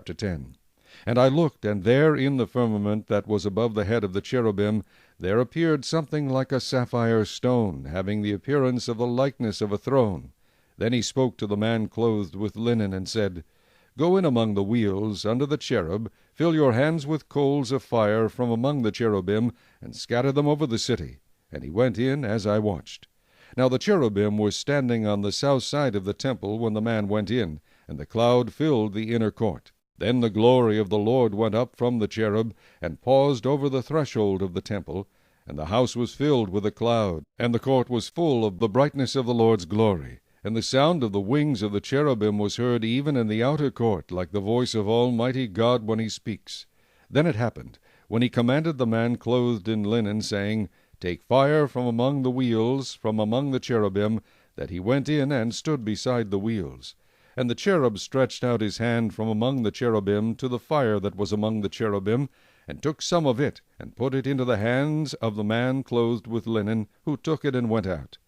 Chapter 10. And I looked, and there in the firmament that was above the head of the cherubim there appeared something like a sapphire stone, having the appearance of the likeness of a throne. Then he spoke to the man clothed with linen, and said, Go in among the wheels under the cherub, fill your hands with coals of fire from among the cherubim, and scatter them over the city. And he went in as I watched. Now the cherubim were standing on the south side of the temple when the man went in, and the cloud filled the inner court. Then the glory of the Lord went up from the cherub, and paused over the threshold of the temple, and the house was filled with a cloud, and the court was full of the brightness of the Lord's glory. And the sound of the wings of the cherubim was heard even in the outer court, like the voice of Almighty God when he speaks. Then it happened, when he commanded the man clothed in linen, saying, Take fire from among the wheels, from among the cherubim, that he went in and stood beside the wheels. And the cherub stretched out his hand from among the cherubim to the fire that was among the cherubim, and took some of it, and put it into the hands of the man clothed with linen, who took it and went out.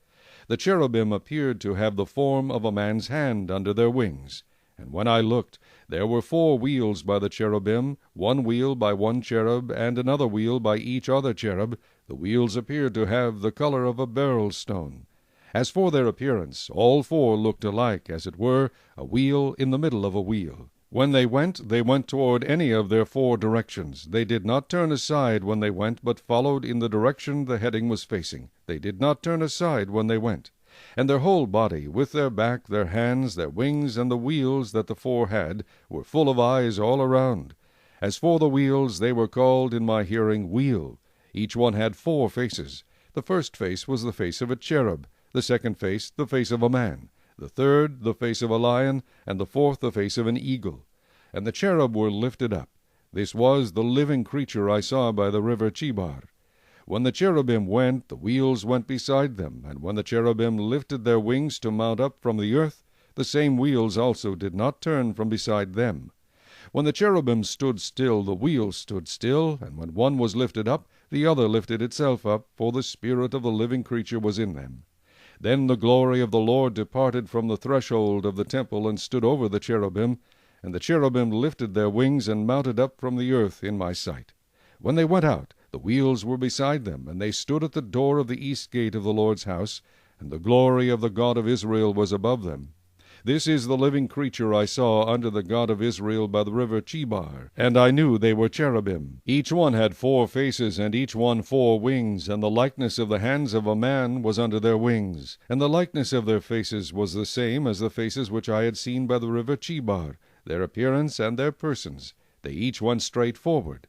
The cherubim appeared to have the form of a man's hand under their wings. And when I looked, there were 4 wheels by the cherubim, 1 wheel by one cherub, and another wheel by each other cherub. The wheels appeared to have the color of a beryl stone. As for their appearance, all 4 looked alike, as it were, a wheel in the middle of a wheel. When they went toward any of their 4 directions. They did not turn aside when they went, but followed in the direction the heading was facing. They did not turn aside when they went. And their whole body, with their back, their hands, their wings, and the wheels that the 4 had, were full of eyes all around. As for the wheels, they were called in my hearing wheel. Each one had 4 faces. The first face was the face of a cherub, the second face the face of a man, the third the face of a lion, and the fourth the face of an eagle. And the cherub were lifted up. This was the living creature I saw by the river Chebar. When the cherubim went, the wheels went beside them, and when the cherubim lifted their wings to mount up from the earth, the same wheels also did not turn from beside them. When the cherubim stood still, the wheels stood still, and when one was lifted up, the other lifted itself up, for the spirit of the living creature was in them. Then the glory of the Lord departed from the threshold of the temple, and stood over the cherubim, and the cherubim lifted their wings, and mounted up from the earth in my sight. When they went out, the wheels were beside them, and they stood at the door of the east gate of the Lord's house, and the glory of the God of Israel was above them. This is the living creature I saw under the God of Israel by the river Chebar, and I knew they were cherubim. Each one had 4 faces, and each one 4 wings, and the likeness of the hands of a man was under their wings, and the likeness of their faces was the same as the faces which I had seen by the river Chebar, their appearance and their persons. They each went straight forward.